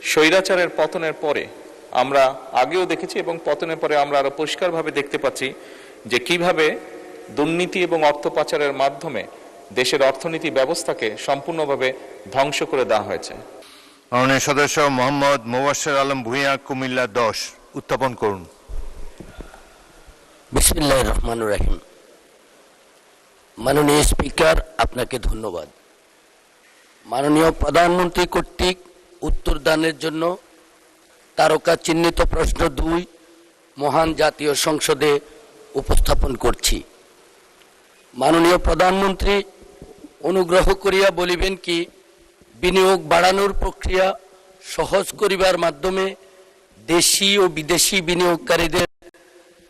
স্বৈরাচারের পতনের পরে আমরা আগেও দেখেছি এবং পতনের পরে আমরা আরো পরিষ্কারভাবে দেখতে পাচ্ছি যে কিভাবে দুর্নীতি এবং অর্থ পাচারের মাধ্যমে দেশের অর্থনীতি ব্যবস্থাকে সম্পূর্ণভাবে ধ্বংস করে দেওয়া হয়েছে। মাননীয় সদস্য মোহাম্মদ মোবাশ্বের আলম ভূঁইয়া, কুমিল্লা 10 উত্থাপন করুন। বিসমিল্লাহির রহমানির রহিম। মাননীয় স্পিকার, আপনাকে ধন্যবাদ। মাননীয় প্রধানমন্ত্রী কর্তৃক উত্তরদানের জন্য তারকা চিহ্নিত প্রশ্ন 2 মহান জাতীয় সংসদে উপস্থাপন করছি। মাননীয় প্রধানমন্ত্রী, অনুগ্রহ করিয়া বলিবেন কি বিনিয়োগ বাড়ানোর প্রক্রিয়া সহজ করিবার মাধ্যমে দেশি ও বিদেশি বিনিয়োগকারীদের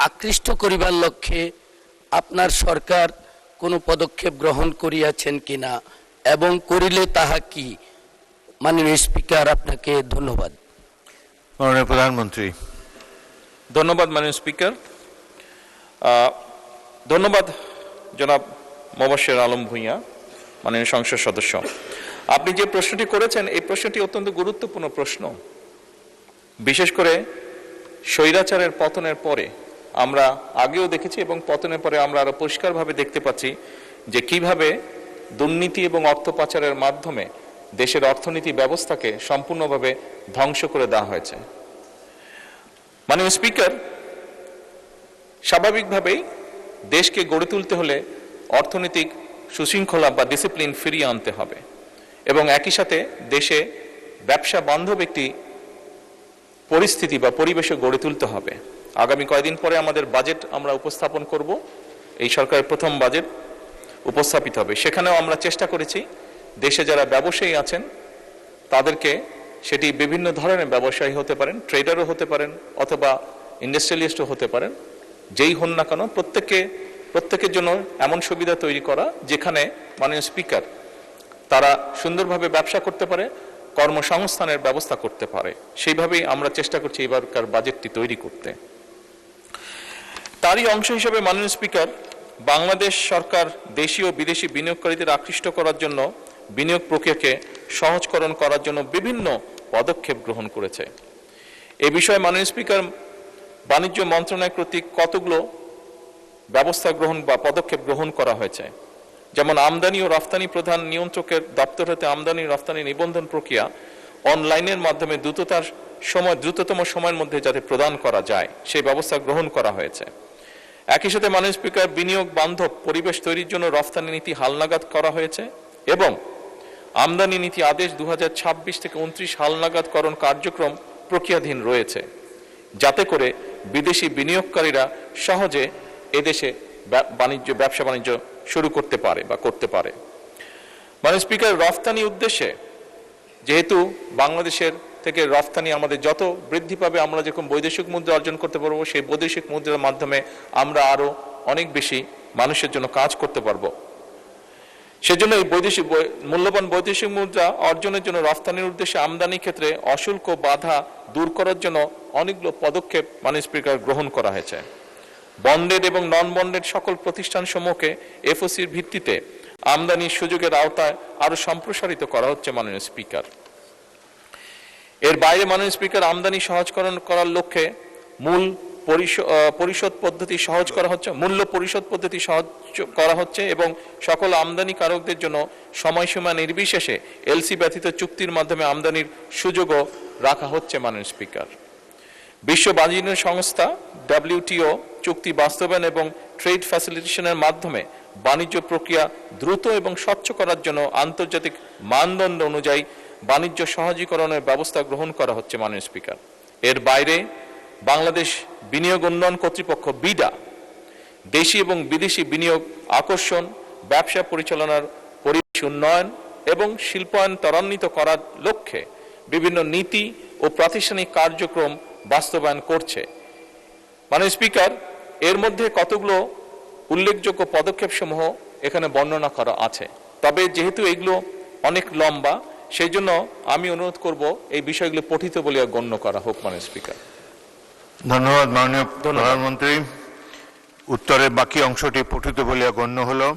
আকৃষ্ট করিবার লক্ষ্যে আপনার সরকার কোনো পদক্ষেপ গ্রহণ করিয়াছেন কিনা এবং করিলে তাহা কি? মাননীয় স্পিকার, আপনাকে ধন্যবাদ। মাননীয় প্রধানমন্ত্রী। ধন্যবাদ মাননীয় স্পিকার। ধন্যবাদ জনাব মোবাশ্বের আলম ভূঁইয়া, মাননীয় সংসদ সদস্য। আপনি যে প্রশ্নটি করেছেন এই প্রশ্নটি অত্যন্ত গুরুত্বপূর্ণ প্রশ্ন। বিশেষ করে স্বৈরাচারের পতনের পরে আমরা আগেও দেখেছি এবং পতনের পরে আমরা আরো পরিষ্কারভাবে দেখতে পাচ্ছি যে কিভাবে দুর্নীতি এবং অর্থ পাচারের মাধ্যমে দেশের অর্থনীতি ব্যবস্থাকে সম্পূর্ণভাবে ধ্বংস করে দেওয়া হয়েছে। মাননীয় স্পিকার, স্বাভাবিকভাবেই দেশকে গড়ে তুলতে হলে অর্থনৈতিক সুশৃঙ্খলা বা ডিসিপ্লিন ফিরিয়ে আনতে হবে এবং একই সাথে দেশে ব্যবসা বান্ধব একটি পরিস্থিতি বা পরিবেশও গড়ে তুলতে হবে। আগামী কয়েকদিন পরে আমাদের বাজেট আমরা উপস্থাপন করব, এই সরকারের প্রথম বাজেট উপস্থাপিত হবে। সেখানেও আমরা চেষ্টা করেছি দেশে যারা ব্যবসায়ী আছেন তাদেরকে, সেটি বিভিন্ন ধরনের ব্যবসায়ী হতে পারেন, ট্রেডারও হতে পারেন অথবা ইন্ডাস্ট্রিয়ালিস্টও হতে পারেন, যেই হন না কেন প্রত্যেকের জন্য এমন সুবিধা তৈরি করা যেখানে মাননীয় স্পিকার তারা সুন্দরভাবে ব্যবসা করতে পারে, কর্মসংস্থানের ব্যবস্থা করতে পারে। সেইভাবেই আমরা চেষ্টা করছি এবারকার বাজেটটি তৈরি করতে। তারই অংশ হিসেবে মাননীয় স্পিকার, বাংলাদেশ সরকার দেশি ও বিদেশি বিনিয়োগকারীদের আকৃষ্ট করার জন্য বিনিয়োগ প্রক্রিয়াকে সহজকরণ করার জন্য বিভিন্ন পদক্ষেপ গ্রহণ করেছে। এ বিষয়ে মাননীয় স্পিকার, বাণিজ্য মন্ত্রণালয় কর্তৃক কতগুলো ব্যবস্থা গ্রহণ বা পদক্ষেপ গ্রহণ করা হয়েছে। যেমন আমদানি ও রফতানি প্রধান নিয়ন্ত্রকের দপ্তর হতে আমদানি রফতানি নিবন্ধন প্রক্রিয়া অনলাইনের মাধ্যমে দ্রুততম সময়ের মধ্যে যাতে প্রদান করা যায় সেই ব্যবস্থা গ্রহণ করা হয়েছে। একই সাথে মাননীয় স্পিকার, বিনিয়োগ বান্ধব পরিবেশ তৈরির জন্য রফতানি নীতি হালনাগাদ করা হয়েছে এবং আমদানি নীতি আদেশ 2026 থেকে 29 হালনাগাদকরণ কার্যক্রম প্রক্রিয়াধীন রয়েছে, যাতে করে বিদেশি বিনিয়োগকারীরা সহজে এদেশে ব্যবসা বাণিজ্য শুরু করতে পারে বা করতে পারে। মাননীয় স্পিকার, রফতানি উদ্দেশ্যে যেহেতু বাংলাদেশের থেকে রফতানি আমাদের যত বৃদ্ধি পাবে, আমরা যখন বৈদেশিক মুদ্রা অর্জন করতে পারবো, সেই বৈদেশিক মুদ্রার মাধ্যমে আমরা আরো অনেক বেশি মানুষের জন্য কাজ করতে পারবো। সেজন্য এই মূল্যবান বৈদেশিক মুদ্রা অর্জনের জন্য রফতানির উদ্দেশ্যে আমদানি ক্ষেত্রে অশুল্ক বাধা দূর করার জন্য অনেকগুলো পদক্ষেপ মাননীয় স্পিকার গ্রহণ করা হয়েছে। বন্ডেড এবং নন বন্ডেড সকল প্রতিষ্ঠান সমূহকে এফওসির ভিত্তিতে আমদানির সুযোগের আওতায় আরো সম্প্রসারিত করা হচ্ছে মাননীয় স্পিকার। এর বাইরে মাননীয় স্পিকার, আমদানি সহজকরণ করার লক্ষ্যে মূল্য পরিশোধ পদ্ধতি সহজ করা হচ্ছে এবং সকল আমদানিকারকদের জন্য সময়সীমা নির্বিশেষে এলসি ব্যতীত চুক্তির মাধ্যমে আমদানির সুযোগও রাখা হচ্ছে মাননীয় স্পিকার। বিশ্ব বাণিজ্য সংস্থা WTO চুক্তি বাস্তবায়ন এবং ট্রেড ফ্যাসিলিটেশনের মাধ্যমে বাণিজ্য প্রক্রিয়া দ্রুত এবং স্বচ্ছ করার জন্য আন্তর্জাতিক মানদণ্ড অনুযায়ী বাণিজ্য সহজীকরণের ব্যবস্থা গ্রহণ করা হচ্ছে মাননীয় স্পিকার। এর বাইরে বাংলাদেশ বিনিয়োগ উন্নয়ন কর্তৃপক্ষ বিডা দেশি এবং বিদেশি বিনিয়োগ আকর্ষণ, ব্যবসা পরিচালনার পরিবেশ উন্নয়ন এবং শিল্পায়ন ত্বরান্বিত করার লক্ষ্যে বিভিন্ন নীতি ও প্রাতিষ্ঠানিক কার্যক্রম বাস্তবায়ন করছে। মাননীয় স্পিকার, এর মধ্যে কতগুলো উল্লেখযোগ্য পদক্ষেপ সমূহ এখানে বর্ণনা করা আছে, তবে যেহেতু এগুলো অনেক লম্বা সেই জন্য আমি অনুরোধ করব এই বিষয়গুলো পঠিত বলিয়া গণ্য করা হোক মাননীয় স্পিকার। ধন্যবাদ মাননীয় প্রধানমন্ত্রী। উত্তরের বাকি অংশটি পঠিত বলিয়া গণ্য হলো।